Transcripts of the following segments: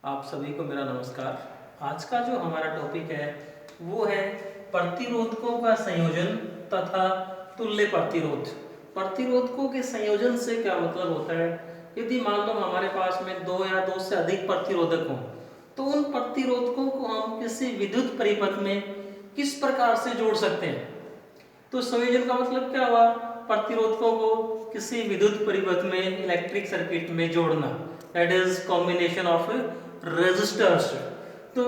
आप सभी को मेरा नमस्कार। आज का जो हमारा टॉपिक है वो है प्रतिरोधकों का संयोजन तथा तुल्य प्रतिरोध। प्रतिरोधकों के संयोजन से क्या मतलब होता है? यदि मान लो हमारे पास में दो या दो से अधिक प्रतिरोधक हों तो उन प्रतिरोधकों को हम किसी विद्युत परिपथ में किस प्रकार से जोड़ सकते हैं। तो संयोजन का मतलब क्या हुआ? प्रतिरोधकों को किसी विद्युत परिपथ में इलेक्ट्रिक सर्किट में जोड़ना, that is combination of resistors. तो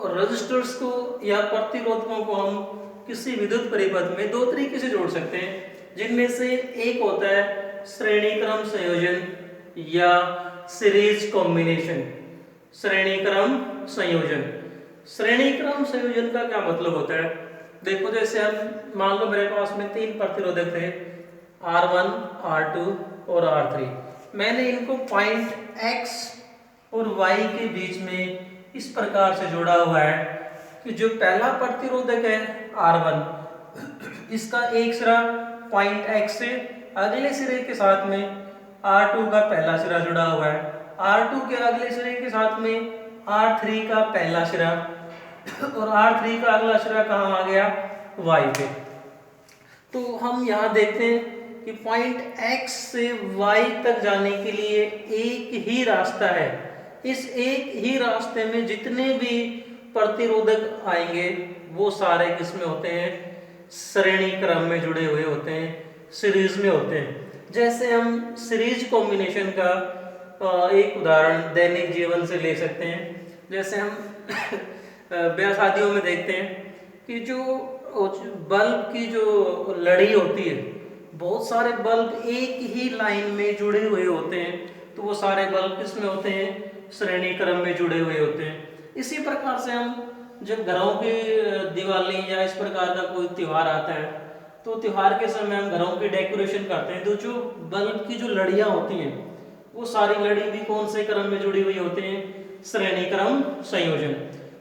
रेजिस्टर्स को या प्रतिरोधकों को हम किसी विद्युत परिपथ में दो तरीके से जोड़ सकते हैं, जिनमें से एक होता है श्रेणी क्रम संयोजन या सीरीज कॉम्बिनेशन। श्रेणी क्रम संयोजन, श्रेणी क्रम संयोजन का क्या मतलब होता है? देखो, जैसे हम मान लो मेरे पास में तीन प्रतिरोधक थे R1, R2 और R3। मैंने इनको पॉइंट X और Y के बीच में इस प्रकार से जोड़ा हुआ है कि जो पहला प्रतिरोधक है R1, इसका एक सिरा पॉइंट X से अगले सिरे के साथ में R2 का पहला सिरा जुड़ा हुआ है, R2 के अगले सिरे के साथ में R3 का पहला सिरा और R3 का अगला सिरा कहाँ आ गया? Y पे। तो हम यहाँ देखते हैं कि पॉइंट X से Y तक जाने के लिए एक ही रास्ता है। इस एक ही रास्ते में जितने भी प्रतिरोधक आएंगे वो सारे किसमें होते हैं? श्रेणी क्रम में जुड़े हुए होते हैं, सीरीज में होते हैं। जैसे हम सीरीज कॉम्बिनेशन का एक उदाहरण दैनिक जीवन से ले सकते हैं। जैसे हम ब्याह शादियों में देखते हैं कि जो बल्ब की जो लड़ी होती है, बहुत सारे बल्ब एक ही लाइन में जुड़े हुए होते हैं, तो वो सारे बल्ब किसमें होते हैं? श्रेणी क्रम में जुड़े हुए होते हैं। इसी प्रकार से हम जब घरों की दिवाली या इस प्रकार का कोई त्योहार आता है तो त्योहार के समय हम घरों की डेकोरेशन करते हैं, तो जो बल्ब की जो लड़ियां होती हैं वो सारी लड़ी भी कौन से क्रम में जुड़ी हुई होती हैं? श्रेणी क्रम संयोजन।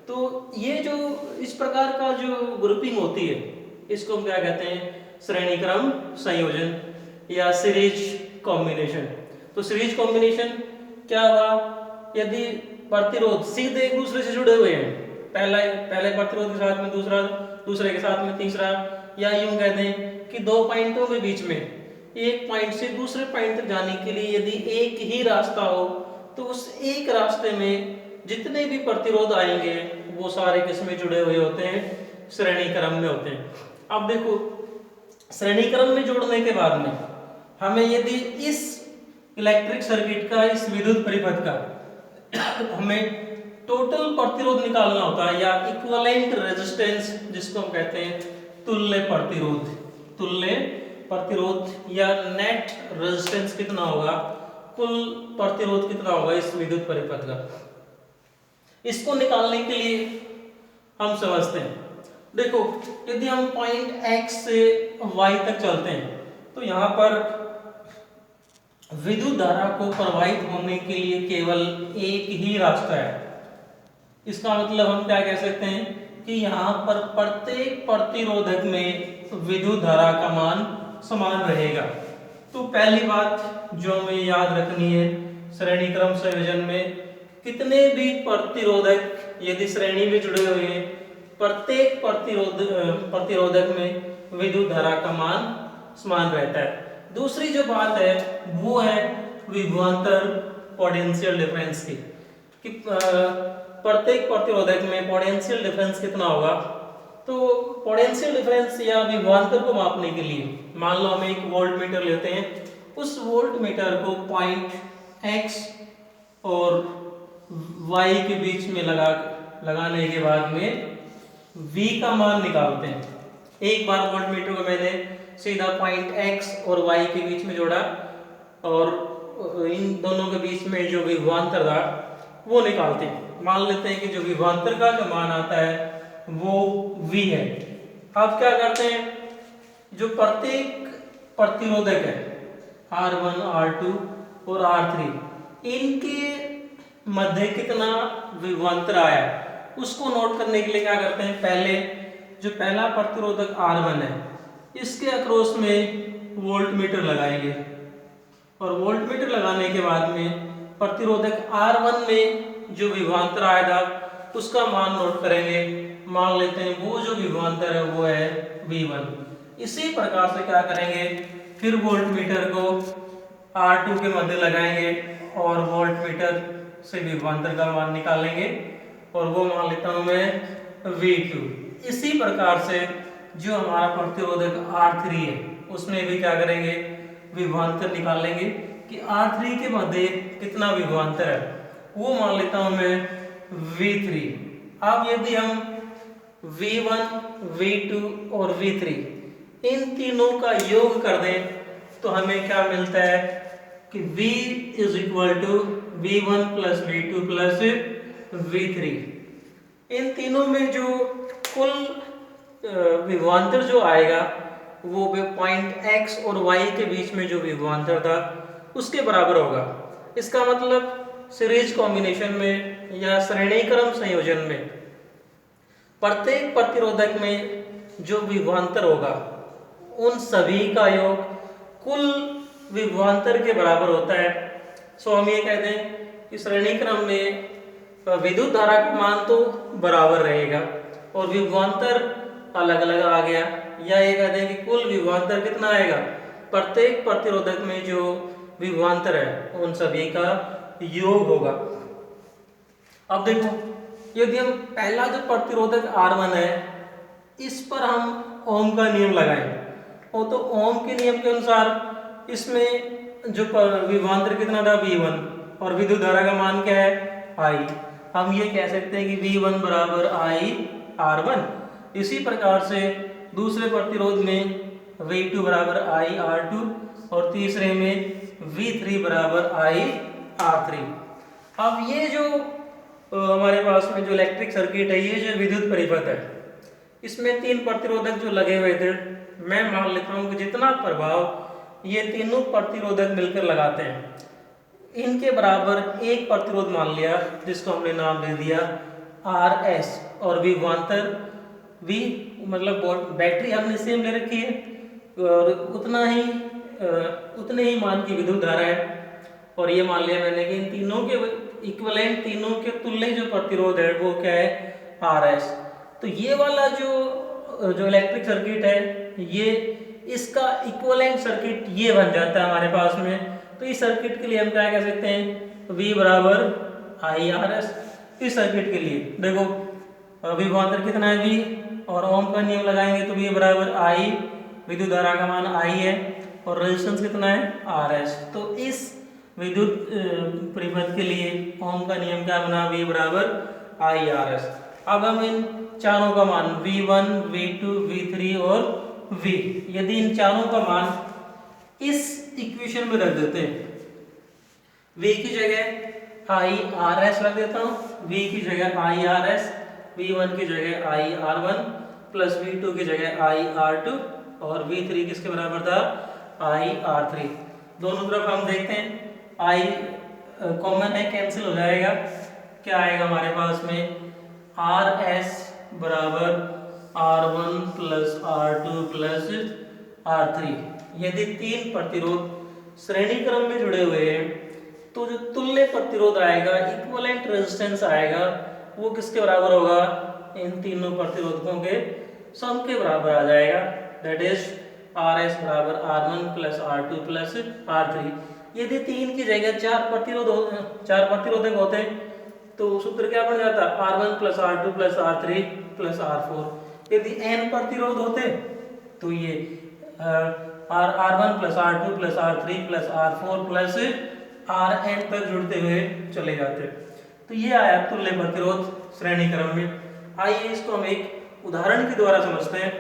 तो ये जो इस प्रकार का जो ग्रुपिंग होती है इसको हम क्या कहते हैं? श्रेणी क्रम संयोजन या सीरीज कॉम्बिनेशन। तो सीरीज कॉम्बिनेशन क्या हुआ? यदि प्रतिरोध सीधे एक दूसरे से जुड़े हुए हैं, पहले प्रतिरोध के साथ में दूसरा, दूसरे के साथ में तीसरा, या यूं कह दें कि दो पॉइंटों के बीच में एक पॉइंट से दूसरे पॉइंट तक जाने के लिए यदि एक ही रास्ता हो तो उस एक रास्ते में जितने भी प्रतिरोध आएंगे वो सारे किसमें जुड़े हुए होते हैं? श्रेणी क्रम में होते हैं। अब देखो, श्रेणी क्रम में जोड़ने के बाद में हमें यदि इस इलेक्ट्रिक सर्किट का, इस विद्युत परिपथ का हमें टोटल प्रतिरोध निकालना होता है या इक्विवेलेंट रेजिस्टेंस, जिसको हम कहते हैं तुल्य प्रतिरोध। तुल्य प्रतिरोध या नेट रेजिस्टेंस कितना होगा, कुल प्रतिरोध कितना होगा इस विद्युत परिपथ का, इसको निकालने के लिए हम समझते हैं। देखो, यदि हम पॉइंट X से Y तक चलते हैं तो यहाँ पर विद्युत धारा को प्रवाहित होने के लिए केवल एक ही रास्ता है। इसका मतलब हम क्या कह सकते हैं कि यहाँ पर प्रत्येक प्रतिरोधक में विद्युत धारा का मान समान रहेगा। तो पहली बात जो हमें याद रखनी है, श्रेणी क्रम संयोजन में कितने भी प्रतिरोधक यदि श्रेणी में जुड़े हुए हैं, प्रत्येक प्रतिरोधक में विद्युत धारा का मान समान रहता है। दूसरी जो बात है वो है विभवांतर पोटेंशियल डिफरेंस की, कि प्रत्येक प्रतिरोधक में पोटेंशियल डिफरेंस कितना होगा। तो पोटेंशियल डिफरेंस या विभवांतर को मापने के लिए मान लो हम एक वोल्ट मीटर लेते हैं, उस वोल्ट मीटर को पॉइंट X और Y के बीच में लगाने के बाद में V का मान निकालते हैं। एक बार वोल्ट मीटर को मैंने सीधा पॉइंट X और Y के बीच में जोड़ा और इन दोनों के बीच में जो विभवांतर था वो निकालते हैं। मान लेते हैं कि जो विभवांतर का जो मान आता है वो V है। अब क्या करते हैं, जो प्रत्येक प्रतिरोधक है R1, R2 और R3, इनके मध्य कितना विभवांतर आया उसको नोट करने के लिए क्या करते हैं, पहले जो पहला प्रतिरोधक R1 है इसके अक्रॉस में वोल्ट मीटर लगाएंगे और वोल्ट मीटर लगाने के बाद में प्रतिरोधक R1 में जो विभवांतर आया था उसका मान नोट करेंगे। मान लेते हैं वो जो विभवांतर है वो है V1। इसी प्रकार से क्या करेंगे, फिर वोल्टमीटर को R2 के मध्य लगाएंगे और वोल्टमीटर से विभवांतर का मान निकालेंगे और वो मान लेता हूं मैं V2। इसी प्रकार से जो हमारा प्रतिरोधक R3 है उसमें भी क्या करेंगे, विभवांतर निकालेंगे कि R3 के मध्य कितना विभवांतर है, वो मान लेता हूं मैं V3। अब यदि हम V1, V2 और V3 इन तीनों का योग कर दें तो हमें क्या मिलता है कि V is equal to V1 plus V2 plus V3। इन तीनों में जो कुल विभवांतर जो आएगा वो पॉइंट X और Y के बीच में जो विभवांतर था उसके बराबर होगा। इसका मतलब सीरीज कॉम्बिनेशन में या श्रेणी क्रम संयोजन में प्रत्येक प्रतिरोधक में जो विभवांतर होगा उन सभी का योग कुल विभवांतर के बराबर होता है। सो हम ये कहते हैं कि श्रेणी क्रम में विद्युत धारा का मान तो बराबर रहेगा और विभवांतर अलग अलग आ गया, या ये कहते हैं कि कुल विभवांतर कितना आएगा, प्रत्येक प्रतिरोधक में जो विभवांतर है उन सभी का योग होगा। अब देखो, यदि हम पहला जो प्रतिरोधक R1 है इस पर हम ओम का नियम लगाएं और तो ओम के नियम के अनुसार इसमें जो विभवांतर कितना था V1 और विद्युत धारा का मान क्या है I। हम ये कह सकते हैं कि V1 बराबर I R1। इसी प्रकार से दूसरे प्रतिरोध में V2 बराबर I R2 और तीसरे में V3 बराबर I R3। अब ये जो हमारे पास में जो इलेक्ट्रिक सर्किट है, ये जो विद्युत परिपथ है, इसमें तीन प्रतिरोधक जो लगे हुए थे, मैं मान लेता हूं कि जितना प्रभाव ये तीनों प्रतिरोधक मिलकर लगाते हैं इनके बराबर एक प्रतिरोध मान लिया जिसको हमने नाम दे दिया RS और विभवांतर V, मतलब बैटरी हमने सेम ले रखी है और उतने ही मान की विद्युत धारा है। और ये मान लिया मैंने कि इन तीनों के इक्विवेलेंट, तीनों के तुल्य जो प्रतिरोध है वो क्या है RS। तो ये वाला जो इलेक्ट्रिक सर्किट है ये इसका इक्विवेलेंट सर्किट ये बन जाता है हमारे पास में। तो इस सर्किट के लिए हम क्या कह सकते हैं, V बराबर I RS। इस सर्किट के लिए देखो विभवांतर कितना है V और ओम का नियम लगाएंगे तो V बराबर I, विद्युत धारा का मान I है और रेजिस्टेंस कितना है RS। तो इस विद्युत परिपथ के लिए ओम का नियम क्या बना, V बराबर I RS। अब हम इन चारों का मान V1, V2, V3 और V, यदि इन चारों का मान इस इक्वेशन में रख देते हैं, V की जगह I RS रख देता हूँ, V की जगह I RS, V1 की जगह I R1 प्लस V2 की जगह I R2 और V3 किसके बराबर था I R3। दोनों तरफ हम देखते हैं I कॉमन है, कैंसिल हो जाएगा, क्या आएगा हमारे पास में RS बराबर R1 plus R2 plus R3। यदि तीन प्रतिरोध श्रेणी क्रम में जुड़े हुए हैं तो जो तुल्य प्रतिरोध आएगा, इक्विवेलेंट रेजिस्टेंस आएगा, वो किसके बराबर होगा, इन तीनों प्रतिरोधकों के सम के बराबर आ जाएगा, दैट इज RS बराबर R1 plus R2 plus R3। यदि तीन की जगह चार प्रतिरोधक होते तो सूत्र क्या बन जाता, R1 plus R2 plus R3 plus R4। यदि n प्रतिरोध होते तो ये R1 plus R2 plus R3 plus R4 plus Rn तक जुड़ते हुए चले जाते। तो ये आया तुल्य प्रतिरोध श्रेणी क्रम में। आइए इसको हम एक उदाहरण के द्वारा समझते हैं।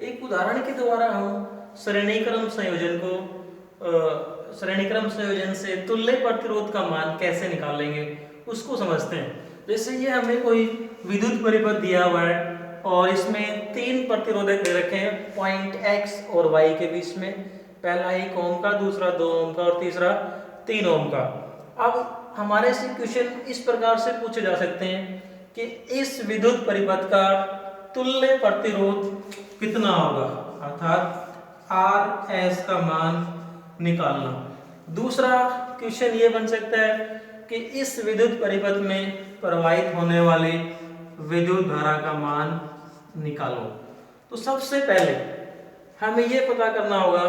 एक उदाहरण के द्वारा हम श्रेणी क्रम संयोजन से तुल्य प्रतिरोध का मान कैसे निकालेंगे उसको समझते हैं। जैसे ये हमें कोई विद्युत परिपथ दिया हुआ है और इसमें तीन प्रतिरोधक दे रखे हैं पॉइंट X और Y के बीच में, पहला 1 ओम का, दूसरा 2 ओम का और तीसरा 3 ओम का। अब हमारे से क्वेश्चन इस प्रकार से पूछे जा सकते हैं कि इस विद्युत परिपथ का तुल्य प्रतिरोध कितना होगा, अर्थात RS का मान निकालना। दूसरा क्वेश्चन ये बन सकता है कि इस विद्युत परिपथ में प्रवाहित होने वाली विद्युत धारा का मान निकालो। तो सबसे पहले हमें ये पता करना होगा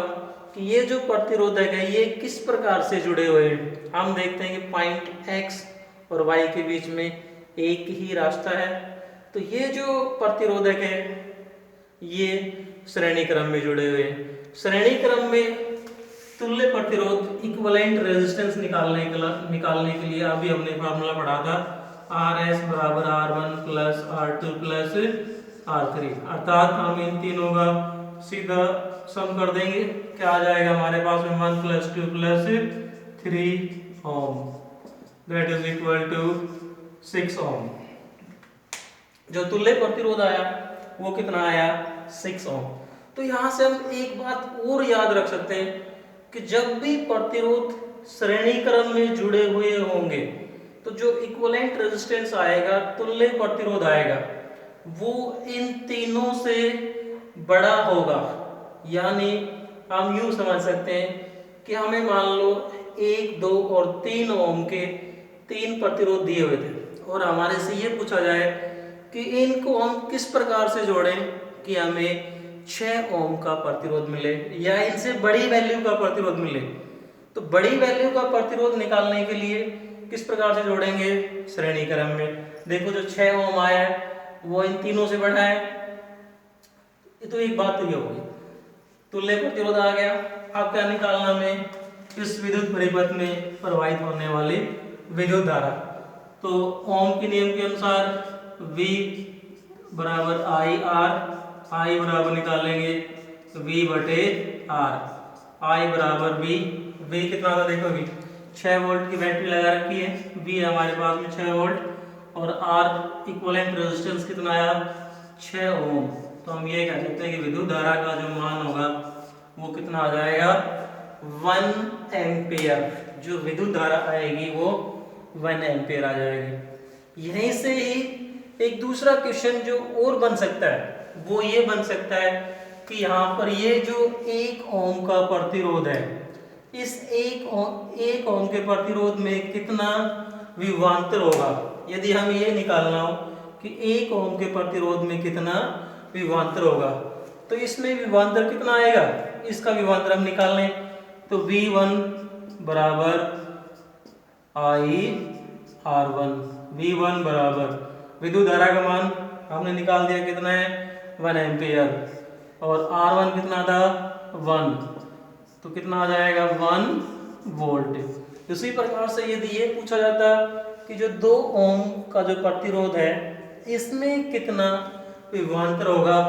कि ये जो प्रतिरोधक है ये किस प्रकार से जुड़े हुए हैं। हम देखते हैं कि पॉइंट x और y के बीच में एक ही रास्ता है। तो ये जो प्रतिरोधक है ये श्रेणी क्रम में जुड़े हुए हैं। श्रेणी क्रम में तुल्य प्रतिरोध इक्विवेलेंट रेजिस्टेंस निकालने के लिए अभी हमने फार्मूला पढ़ा था RS बराबर R1 plus R2 plus R3, अर्थात हम इन तीनों का सीधा सम कर देंगे। क्या आ जाएगा हमारे पास में 1 plus 2 plus 3 ohm, that is equal to 6 ohm. जो तुल्य प्रतिरोध आया वो कितना आया 6 ओम। तो यहाँ से हम एक बात और याद रख सकते हैं कि जब भी प्रतिरोध श्रेणी क्रम में जुड़े हुए होंगे तो जो इक्विवेलेंट रेजिस्टेंस आएगा, तुल्य प्रतिरोध आएगा, वो इन तीनों से बड़ा होगा। यानी हम यूं समझ सकते हैं कि हमें मान लो 1, 2 और 3 ओम के 3 प्रतिरोध दिए हुए थे और हमारे से ये पूछा जाए कि इनको हम किस प्रकार से जोड़ें कि हमें 6 ओम का प्रतिरोध मिले या इनसे बड़ी वैल्यू का प्रतिरोध मिले। तो बड़ी वैल्यू का प्रतिरोध निकालने के लिए किस प्रकार से जोड़ेंगे, श्रेणी क्रम में। देखो जो 6 ओम आया है वो इन तीनों से बड़ा है। तो एक बात तो ये होगी, तुल्य प्रतिरोध आ गया। अब क्या निकालना में, इस विद्युत परिपथ में प्रवाहित होने वाली विद्युत धारा। तो ओम के नियम के अनुसार V बराबर I बराबर निकालेंगे V बटे R, I बराबर V कितना था देखो, V 6 वोल्ट की बैटरी लगा रखी है, V हमारे पास में 6 वोल्ट और R इक्विवेलेंट रेजिस्टेंस कितना आया 6 ओम। तो हम ये कह सकते हैं कि विद्युत धारा का जो मान होगा वो कितना आ जाएगा 1 एम्पियर। जो विद्युत धारा आएगी वो 1 एम्पियर आ जाएगी। यहीं से ही एक दूसरा क्वेश्चन जो और बन सकता है वो ये बन सकता है कि यहाँ पर ये जो 1 ओम का प्रतिरोध है, इस 1 ओम के प्रतिरोध में कितना विभवांतर होगा। यदि हम ये निकालना हो कि 1 ओम के प्रतिरोध में कितना विभवांतर होगा तो इसमें विभवांतर कितना आएगा, इसका विभवांतर हम निकाल लें। तो V1 बराबर I/R1, V1 बराबर विद्युत धारा का मान हमने निकाल दिया कितना है 1 एम्पियर और R1 कितना था 1, तो कितना आ जाएगा 1 वोल्ट। इसी प्रकार से यदि ये पूछा जाता कि जो 2 ओम का जो प्रतिरोध है इसमें कितना विभवांतर होगा,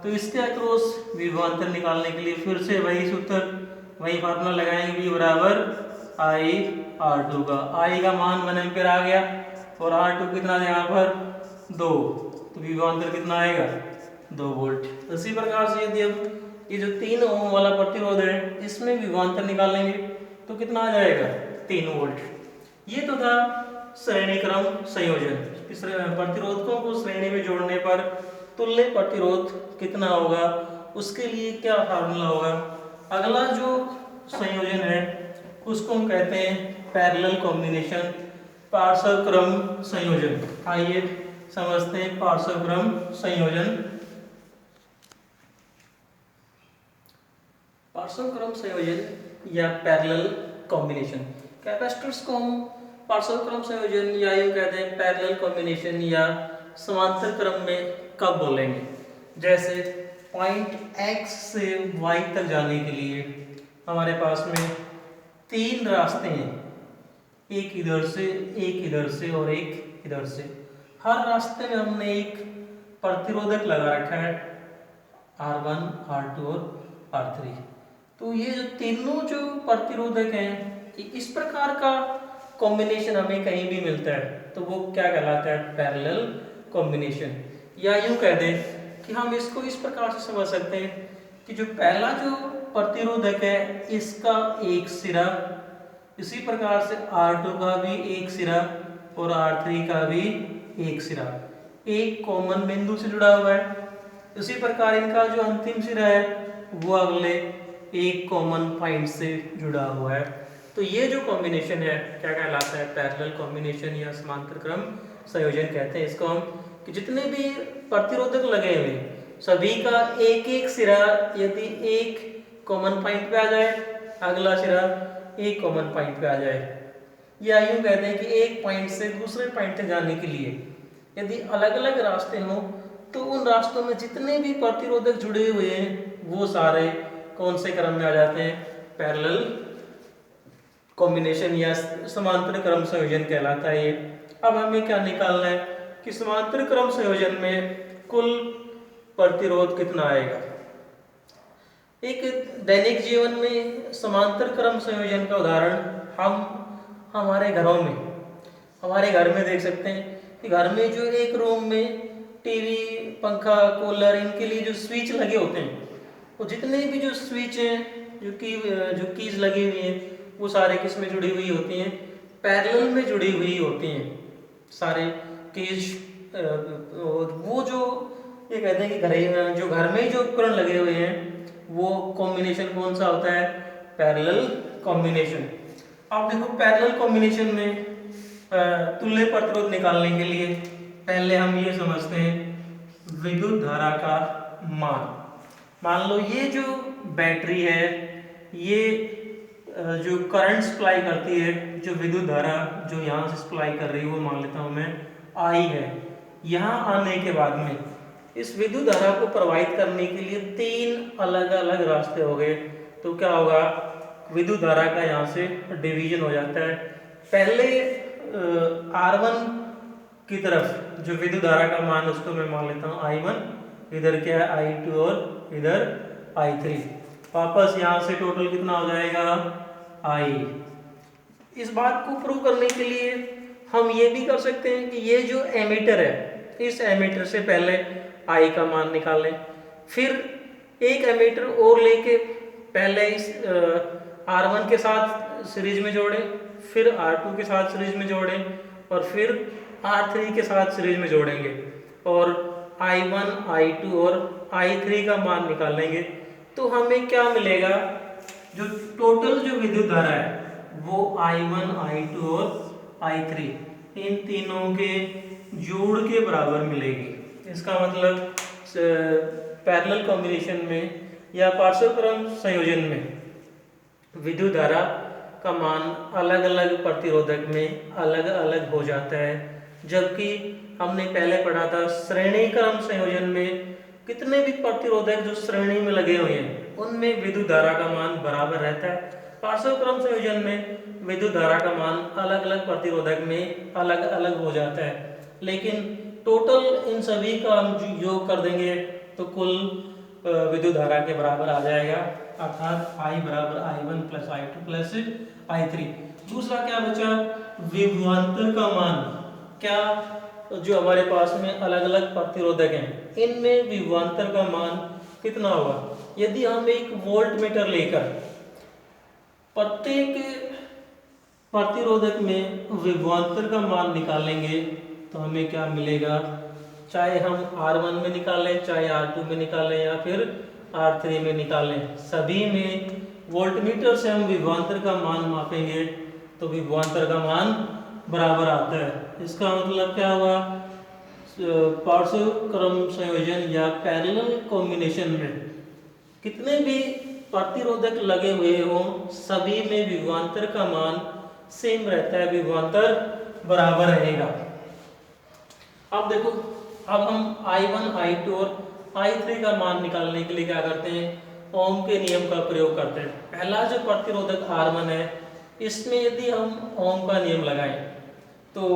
तो इसके अक्रॉस विभवांतर निकालने के लिए फिर से वही सूत्र, वही फार्मूला लगाएंगे। V बराबर I/R2 का, I का मान 1 एम्पियर आ गया और R2 कितना है यहाँ पर 2, तो विभवांतर कितना आएगा 2 वोल्ट। इसी प्रकार से यदि हम ये जो 3 ओम वाला प्रतिरोध है इसमें विभवांतर निकालेंगे तो कितना आ जाएगा 3 वोल्ट। ये तो था श्रेणी क्रम संयोजन। प्रतिरोधकों को श्रेणी में जोड़ने पर तुल्य प्रतिरोध कितना होगा, उसके लिए क्या फार्मूला होगा। अगला जो संयोजन है उसको हम कहते हैं पैरेलल कॉम्बिनेशन, पार्श्व क्रम संयोजन। आइए समझते हैं पार्श्व क्रम संयोजन। पार्श्व क्रम संयोजन या पैरेलल कॉम्बिनेशन, कैपेसिटर्स को हम पार्श्व क्रम संयोजन या यूं कहते हैं पैरेलल कॉम्बिनेशन या समांतर क्रम में कब बोलेंगे। जैसे पॉइंट X से Y तक जाने के लिए हमारे पास में 3 रास्ते हैं, एक इधर से, एक इधर से और एक इधर से। हर रास्ते में हमने एक प्रतिरोधक लगा रखा है R1, R2 और R3। तो ये जो तीनों जो प्रतिरोधक हैं इस प्रकार का कॉम्बिनेशन हमें कहीं भी मिलता है तो वो क्या कहलाता है पैरेलल कॉम्बिनेशन। या यूं कह दें कि हम इसको इस प्रकार से समझ सकते हैं कि जो पहला जो प्रतिरोधक है इसका एक सिरा, इसी प्रकार से R2 का भी एक सिरा और R3 का भी एक सिरा एक कॉमन बिंदु से जुड़ा हुआ है। इसी प्रकार इनका जो अंतिम सिरा है वो अगले एक कॉमन पॉइंट से जुड़ा हुआ है। तो ये जो कॉम्बिनेशन है क्या कहलाता है, पैरेलल कॉम्बिनेशन या समांतर क्रम संयोजन कहते हैं इसको हम। कि जितने भी प्रतिरोधक लगे हुए सभी का एक एक सिरा यदि एक कॉमन पॉइंट पे आ जाए, अगला सिरा एक कॉमन पॉइंट पे आ जाए, या यूं कहते हैं कि एक पॉइंट से दूसरे पॉइंट तक जाने के लिए यदि अलग अलग रास्ते हों तो उन रास्तों में जितने भी प्रतिरोधक जुड़े हुए हैं वो सारे कौन से क्रम में आ जाते हैं, पैरेलल कॉम्बिनेशन या समांतर क्रम संयोजन कहलाता है ये। अब हमें क्या निकालना है कि समांतर क्रम संयोजन में कुल प्रतिरोध कितना आएगा। एक दैनिक जीवन में समांतर क्रम संयोजन का उदाहरण हम हमारे घरों में, हमारे घर में देख सकते हैं कि घर में जो एक रूम में टीवी, पंखा, कूलर, इनके लिए जो स्विच लगे होते हैं वो जितने भी जो स्विच हैं, जो कीज लगी हुई हैं वो सारे किस में जुड़ी हुई होती हैं, पैरेलल में जुड़ी हुई होती हैं सारे कीज। वो जो ये कहते हैं कि जो घर में जो उपकरण लगे हुए हैं वो कॉम्बिनेशन कौन सा होता है, पैरेलल कॉम्बिनेशन। अब देखो पैरेलल कॉम्बिनेशन में तुल्य प्रतिरोध निकालने के लिए पहले हम ये समझते हैं विद्युत धारा का मान। मान लो ये जो बैटरी है ये जो करंट सप्लाई करती है, जो विद्युत धारा जो यहाँ से सप्लाई कर रही है वो मान लेता हूँ मैं आई है। यहाँ आने के बाद में इस विद्युत धारा को प्रवाहित करने के लिए 3 अलग अलग रास्ते हो गए। तो क्या होगा, विद्युत धारा का यहाँ से डिवीजन हो जाता है। पहले R1 की तरफ जो विद्युत धारा का मान उसको मैं मान लेता हूँ I1, इधर क्या है I2 और इधर I3। वापस यहाँ से टोटल कितना हो जाएगा I। इस बात को प्रूव करने के लिए हम ये भी कर सकते हैं कि ये जो एमीटर है इस एमीटर से पहले I का मान निकालें, फिर एक एमीटर और लेके पहले इस R1 के साथ सीरीज में जोड़ें, फिर R2 के साथ सीरीज में जोड़ें और फिर R3 के साथ सीरीज में जोड़ेंगे और I1, I2 और I3 का मान निकालेंगे। तो हमें क्या मिलेगा, जो टोटल जो विद्युत धारा है वो I1, I2 और I3 इन तीनों के जोड़ के बराबर मिलेगी। इसका मतलब पैरेलल कॉम्बिनेशन में या पार्श्व क्रम संयोजन में विद्युत धारा का मान अलग अलग प्रतिरोधक में अलग अलग हो जाता है, जबकि हमने पहले पढ़ा था श्रेणी क्रम संयोजन में कितने भी प्रतिरोधक जो श्रेणी में लगे हुए हैं उनमें विद्युत धारा का मान बराबर रहता है। पार्श्व क्रम संयोजन में विद्युत धारा का मान अलग अलग प्रतिरोधक में अलग अलग हो जाता है, लेकिन टोटल इन सभी का हम योग कर देंगे तो कुल विद्युत धारा के बराबर आ जाएगा, अर्थात I बराबर I1 plus I2 plus I3। दूसरा क्या बचा, विभवांतर का मान। क्या जो हमारे पास में अलग अलग प्रतिरोधक हैं इनमें विभवांतर का मान कितना होगा। यदि हम एक वोल्ट मीटर लेकर प्रत्येक प्रतिरोधक में विभवांतर का मान निकालेंगे तो हमें क्या मिलेगा, चाहे हम R1 में निकालें, चाहे R2 में निकालें या फिर R3 में निकालें, सभी में वोल्टमीटर से हम विभवांतर का मान मापेंगे तो विभवांतर का मान बराबर आता है। इसका मतलब क्या हुआ, पार्श्व क्रम संयोजन या पैरेलल कॉम्बिनेशन में कितने भी प्रतिरोधक लगे हुए हों सभी में विभवांतर का मान सेम रहता है, विभवांतर बराबर रहेगा। अब देखो, अब हम I1, I2 और I3 का मान निकालने के लिए क्या करते हैं, ओम के नियम का प्रयोग करते हैं। पहला जो प्रतिरोधक R1 है इसमें यदि हम ओम का नियम लगाएं तो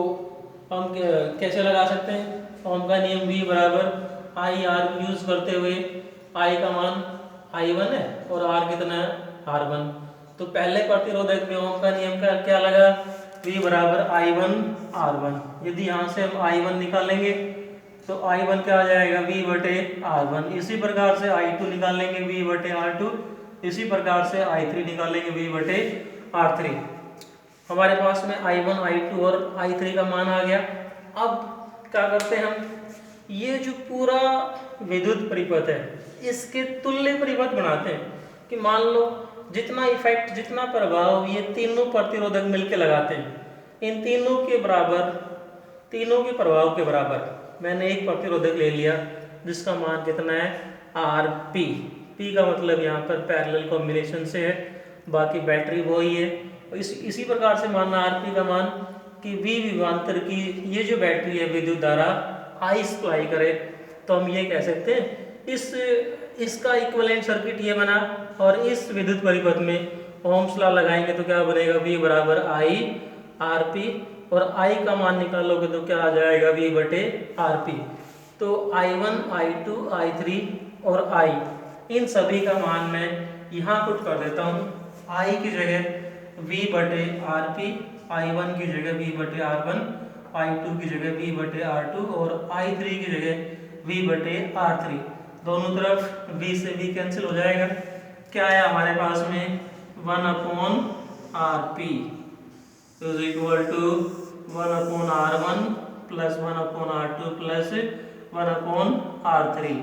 हम कैसे लगा सकते हैं, ओम का नियम V बराबर IR यूज करते हुए I का मान I1 है और R कितना है R1। तो पहले प्रतिरोधक में ओम का नियम का क्या लगा, V बराबर I1 R1। यदि यहाँ से हम I1 निकालेंगे तो I1 क्या आ जाएगा, V बटे R1। इसी प्रकार से I2 निकालेंगे V बटे R2, इसी प्रकार से I3 निकालेंगे V बटे R3। हमारे पास में I1, I2 और I3 का मान आ गया। अब क्या करते हैं हम, ये जो पूरा विद्युत परिपथ है इसके तुल्य परिपथ बनाते हैं कि मान लो जितना इफेक्ट, जितना प्रभाव ये तीनों प्रतिरोधक मिलकर लगाते हैं, इन तीनों के बराबर, तीनों के प्रभाव के बराबर मैंने एक प्रतिरोधक ले लिया जिसका मान कितना है आर पी। पी का मतलब यहाँ पर पैरेलल कॉम्बिनेशन से है, बाकी बैटरी वो ही है। इसी प्रकार से मानना आर पी का मान कि वी विभवांतर की ये जो बैटरी है विद्युत धारा आई सप्लाई करे, तो हम ये कह सकते हैं इसका इक्विवेलेंट सर्किट ये बना, और इस विद्युत परिपथ में ओम्स लॉ लगाएंगे तो क्या बनेगा, V बराबर आई आर पी, और I का मान निकालोगे तो क्या आ जाएगा, V बटे आर पी। तो I1, I2, I3 और I, इन सभी का मान मैं यहाँ पुट कर देता हूँ। I की जगह V बटे आर पी, I1 की जगह V बटे R1, I2 की जगह V बटे R2 और I3 की जगह V बटे R3। दोनों तरफ V से V कैंसिल हो जाएगा। क्या है हमारे पास में 1/RP is equal to 1/R1 plus 1/R2 plus 1/R3।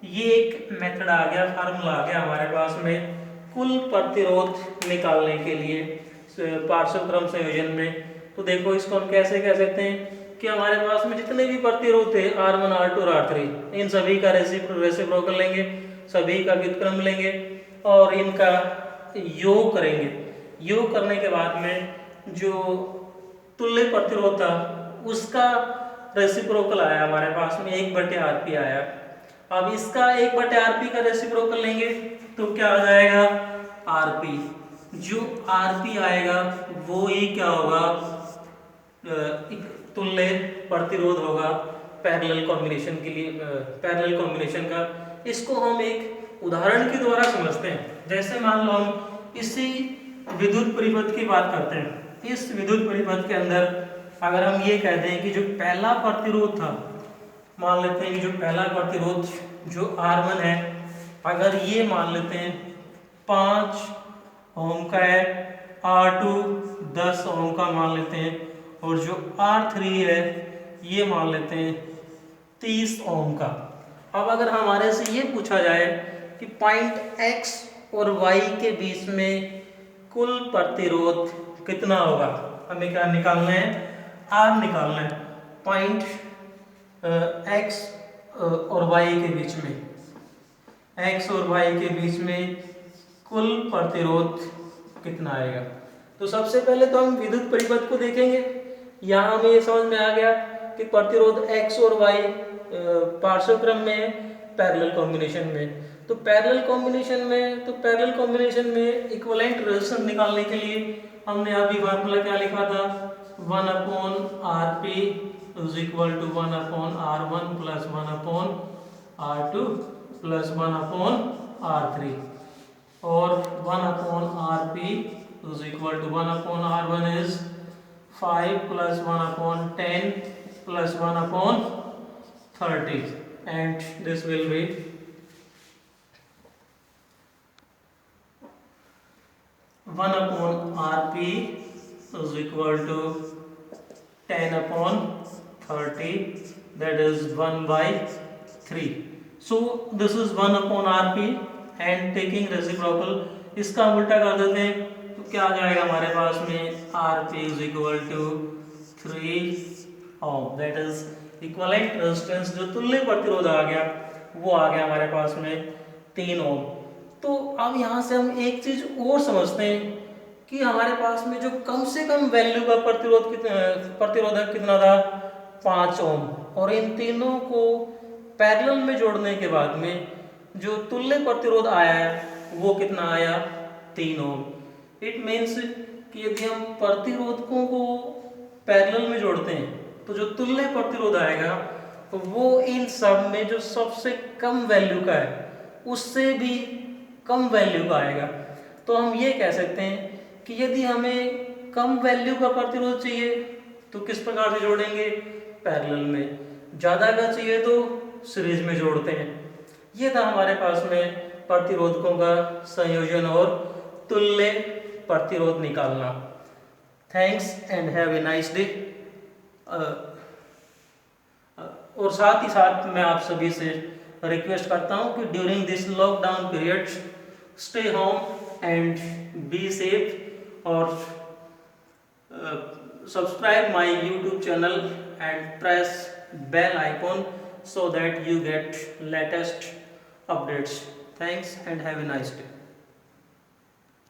ये एक मेथड आ गया, फार्मूला आ गया हमारे पास में कुल प्रतिरोध निकालने के लिए पार्श्वक्रम संयोजन में। तो देखो इसको हम कैसे कह सकते हैं कि हमारे पास में जितने भी प्रतिरोध थे R1, R2 और R3, इन सभी का रेसिप्रोकल लेंगे, सभी का व्युत्क्रम लेंगे और इनका योग करेंगे। योग करने के बाद में जो तुल्य प्रतिरोध था उसका रेसिप्रोकल आया हमारे पास में 1/RP आया। अब इसका 1/RP का रेसिप्रोकल लेंगे तो क्या आ जाएगा, RP। जो RP आएगा वो ही क्या होगा, तुल्य प्रतिरोध होगा पैरेलल कॉम्बिनेशन के लिए, पैरेलल कॉम्बिनेशन का। इसको हम एक उदाहरण के द्वारा समझते हैं। जैसे मान लो हम इसी विद्युत परिपथ की बात करते हैं। इस विद्युत परिपथ के अंदर अगर हम ये कहते हैं कि जो पहला प्रतिरोध था, मान लेते हैं कि जो पहला प्रतिरोध जो R1 है, अगर ये मान लेते हैं 5 ओम का है, R2 10 ओम का मान लेते हैं, और जो R3 है ये मान लेते हैं 30 ओम का। अब अगर हमारे से ये पूछा जाए कि पॉइंट X और Y के बीच में कुल प्रतिरोध कितना होगा, हमें क्या निकालना है, R निकालना है। पॉइंट X और Y के बीच में, X और Y के बीच में कुल प्रतिरोध कितना आएगा। तो सबसे पहले तो हम विद्युत परिपथ को देखेंगे। यहाँ हमें ये समझ में आ गया कि प्रतिरोध X और Y पार्श्वक्रम में, पैरेलल कॉम्बिनेशन में। तो पैरेलल कॉम्बिनेशन में इक्विवेलेंट रेजिस्टेंस निकालने के लिए हमने अभी फार्मूला क्या लिखा था, 1/RP is equal to 1/R1 plus 1/R2 plus 1/R3, और 1/RP is equal to 1/R1 is 5 plus 1/10 plus 1/30, and this will be 1/RP is equal to 10/30, that is 1/3. So this is 1/RP and taking reciprocal, इसका हम उल्टा कर देते हैं तो क्या आ जाएगा हमारे पास में, RP is equal to 3 ohm, that is equivalent resistance, जो तुल्य प्रतिरोध आ गया वो आ गया हमारे पास में 3 ओम। तो अब यहाँ से हम एक चीज और समझते हैं कि हमारे पास में जो कम से कम वैल्यू का प्रतिरोधक कितना था, 5 ओम, और इन तीनों को पैरेलल में जोड़ने के बाद में जो तुल्य प्रतिरोध आया है वो कितना आया, 3 ओम। इट मीन्स कि यदि हम प्रतिरोधकों को पैरेलल में जोड़ते हैं तो जो तुल्य प्रतिरोध आएगा तो वो इन सब में जो सबसे कम वैल्यू का है उससे भी कम वैल्यू का आएगा। तो हम ये कह सकते हैं कि यदि हमें कम वैल्यू का प्रतिरोध चाहिए तो किस प्रकार से जोड़ेंगे, पैरेलल में। ज़्यादा का चाहिए तो सीरीज में जोड़ते हैं। ये था हमारे पास में प्रतिरोधकों का संयोजन और तुल्य प्रतिरोध निकालना। Thanks and have a nice day. और साथ ही साथ मैं आप सभी से रिक्वेस्ट करता हूं कि during this lockdown period stay home and be safe, or subscribe my YouTube channel and press bell icon so that you get latest updates. Thanks and have a nice day.